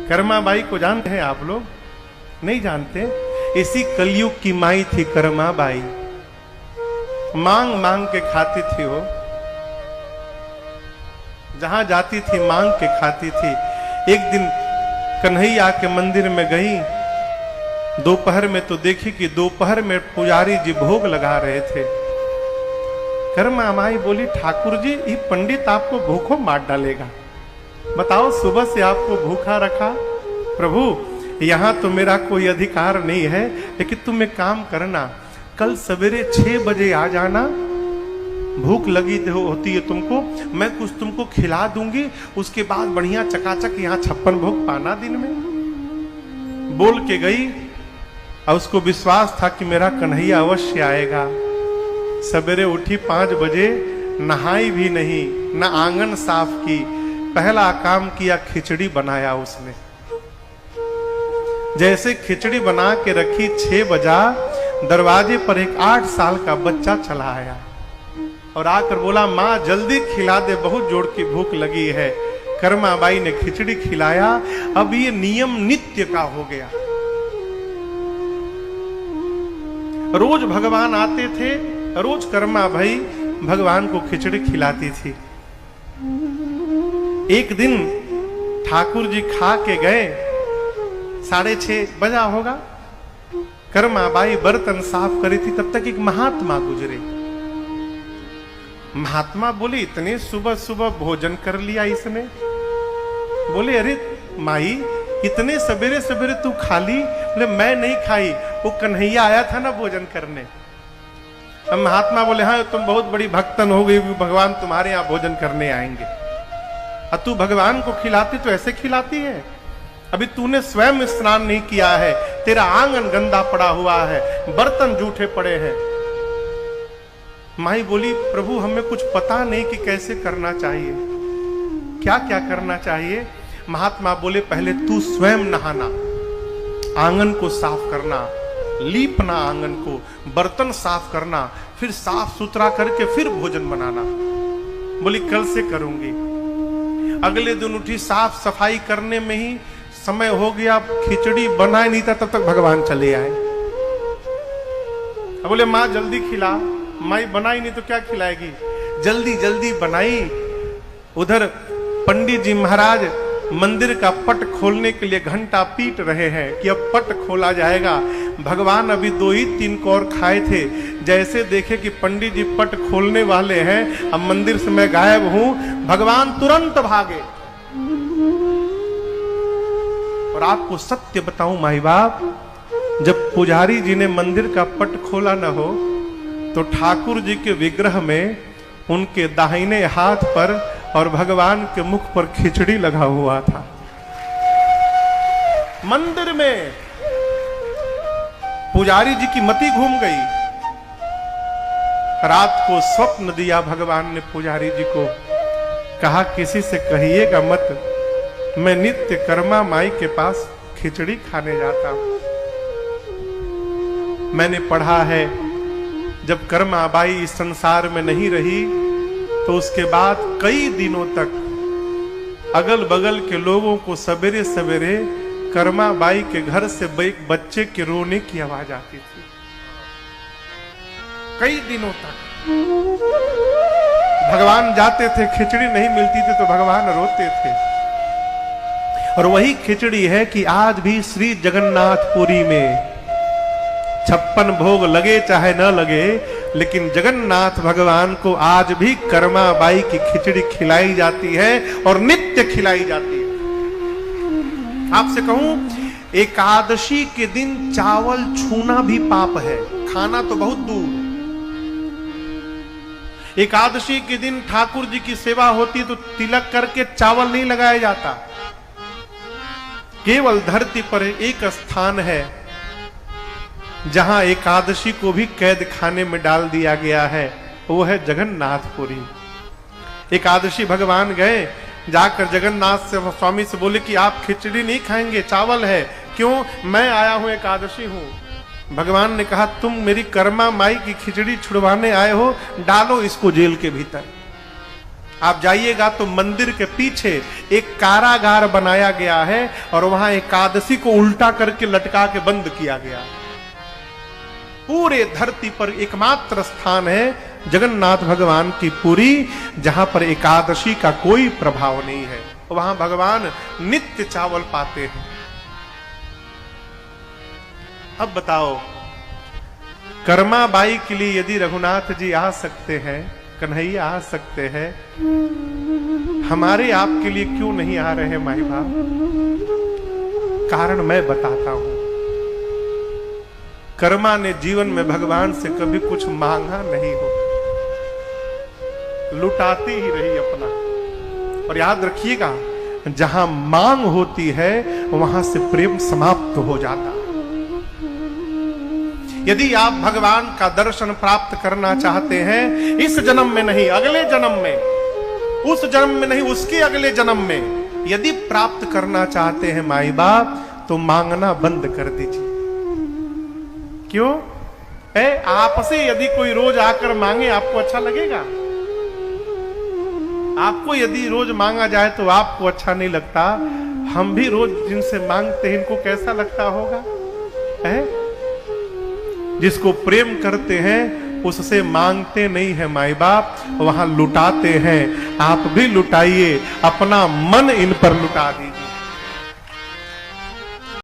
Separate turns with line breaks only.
Karma by को जानते हैं आप लोग? नहीं जानते। इसी कलयुग की माई थी कर्मा बाई। मांग मांग के खाती थी वो, जहां जाती थी मांग के खाती थी। एक दिन कन्हैया के मंदिर में गई दोपहर में, तो देखी कि दोपहर में पुजारी जी भोग लगा रहे थे। कर्मा माई बोली, ठाकुर जी ये पंडित आपको भूखों मार डालेगा, बताओ सुबह से आपको भूखा रखा। प्रभु यहां तो मेरा कोई अधिकार नहीं है, लेकिन तुम एक काम करना, कल सवेरे 6 बजे आ जाना, भूख लगी होती है तुमको, मैं कुछ तुमको खिला दूंगी, उसके बाद बढ़िया चकाचक यहाँ 56 भोग पाना दिन में। बोल के गई और उसको विश्वास था कि मेरा कन्हैया अवश्य आएगा। सवेरे उठी 5 बजे, नहाई भी नहीं, न आंगन साफ की, पहला काम किया खिचड़ी बनाया उसने। जैसे खिचड़ी बना के रखी, 6 बजा, दरवाजे पर एक 8 साल का बच्चा चला आया और आकर बोला, माँ जल्दी खिला दे, बहुत जोर की भूख लगी है। कर्मा बाई ने खिचड़ी खिलाया। अब ये नियम नित्य का हो गया। रोज भगवान आते थे, रोज कर्मा भाई भगवान को खिचड़ी खिलाती थी। एक दिन ठाकुर जी खा के गए, 6:30 बजा होगा, कर्मा बाई बर्तन साफ करी थी, तब तक एक महात्मा गुजरे। महात्मा बोले, इतने सुबह सुबह भोजन कर लिया इसने? बोले, अरे माई इतने सवेरे सवेरे तू खा ली? बोले, मैं नहीं खाई, वो कन्हैया आया था ना भोजन करने। अब महात्मा बोले, हाँ तुम बहुत बड़ी भक्तन हो गई, भगवान तुम्हारे यहाँ भोजन करने आएंगे। और तू भगवान को खिलाती तो ऐसे खिलाती है? अभी तूने स्वयं स्नान नहीं किया है, तेरा आंगन गंदा पड़ा हुआ है, बर्तन जूठे पड़े हैं। माई बोली, प्रभु हमें कुछ पता नहीं कि कैसे करना चाहिए, क्या क्या करना चाहिए। महात्मा बोले, पहले तू स्वयं नहाना, आंगन को साफ करना, लीपना आंगन को, बर्तन साफ करना, फिर साफ सुथरा करके फिर भोजन बनाना। बोली, कल से करूंगी। अगले दिन उठी, साफ सफाई करने में ही समय हो गया, खिचड़ी बना नहीं था, तब तक भगवान चले आए। अब बोले, माँ जल्दी खिला। माई बनाई नहीं तो क्या खिलाएगी? जल्दी जल्दी बनाई। उधर पंडित जी महाराज मंदिर का पट खोलने के लिए घंटा पीट रहे हैं कि अब पट खोला जाएगा। भगवान अभी 2 ही 3 कौर खाए थे, जैसे देखे कि पंडित जी पट खोलने वाले हैं, अब मंदिर से मैं गायब हूं, भगवान तुरंत भागे। और आपको सत्य बताऊं माई बाप, जब पुजारी जी ने मंदिर का पट खोला न हो, तो ठाकुर जी के विग्रह में उनके दाहिने हाथ पर और भगवान के मुख पर खिचड़ी लगा हुआ था। मंदिर में पुजारी जी की मति घूम गई। रात को स्वप्न दिया भगवान ने पुजारी जी को, कहा किसी से कहिएगा मत, मैं नित्य कर्मा माई के पास खिचड़ी खाने जाता हूं। मैंने पढ़ा है, जब कर्मा बाई इस संसार में नहीं रही तो उसके बाद कई दिनों तक अगल बगल के लोगों को सवेरे सवेरे कर्मा बाई के घर से एक बच्चे के रोने की आवाज आती थी। कई दिनों तक भगवान जाते थे, खिचड़ी नहीं मिलती थी तो भगवान रोते थे। और वही खिचड़ी है कि आज भी श्री जगन्नाथपुरी में 56 भोग लगे चाहे न लगे, लेकिन जगन्नाथ भगवान को आज भी कर्मा बाई की खिचड़ी खिलाई जाती है और नित्य खिलाई जाती है। आपसे कहूं, एकादशी के दिन चावल छूना भी पाप है, खाना तो बहुत दूर। एकादशी के दिन ठाकुर जी की सेवा होती तो तिलक करके चावल नहीं लगाया जाता। केवल धरती पर एक स्थान है जहां एकादशी को भी कैद खाने में डाल दिया गया है, वो है जगन्नाथपुरी। एकादशी भगवान गए, जाकर जगन्नाथ से स्वामी से बोले कि आप खिचड़ी नहीं खाएंगे, चावल है। क्यों? मैं आया हूं, एकादशी हूं। भगवान ने कहा, तुम मेरी कर्मा माई की खिचड़ी छुड़वाने आए हो, डालो इसको जेल के भीतर। आप जाइएगा तो मंदिर के पीछे एक कारागार बनाया गया है और वहां एकादशी को उल्टा करके लटका के बंद किया गया। पूरे धरती पर एकमात्र स्थान है जगन्नाथ भगवान की पुरी, जहां पर एकादशी का कोई प्रभाव नहीं है। वहां भगवान नित्य चावल पाते हैं। अब बताओ, कर्मा बाई के लिए यदि रघुनाथ जी आ सकते हैं, कन्हैया आ सकते हैं, हमारे आपके लिए क्यों नहीं आ रहे माई बाप? कारण मैं बताता हूं। कर्मा ने जीवन में भगवान से कभी कुछ मांगा नहीं हो, लुटाती ही रही अपना। और याद रखिएगा, जहां मांग होती है वहां से प्रेम समाप्त हो जाता। यदि आप भगवान का दर्शन प्राप्त करना चाहते हैं, इस जन्म में नहीं, अगले जन्म में, उस जन्म में नहीं, उसके अगले जन्म में यदि प्राप्त करना चाहते हैं माई बाप, तो मांगना बंद कर दीजिए। क्यों? आपसे यदि कोई रोज आकर मांगे, आपको अच्छा लगेगा? आपको यदि रोज मांगा जाए तो आपको अच्छा नहीं लगता। हम भी रोज जिनसे मांगते हैं, इनको कैसा लगता होगा? जिसको प्रेम करते हैं उससे मांगते नहीं है माई बाप, वहां लुटाते हैं। आप भी लुटाइए, अपना मन इन पर लुटा दीजिए।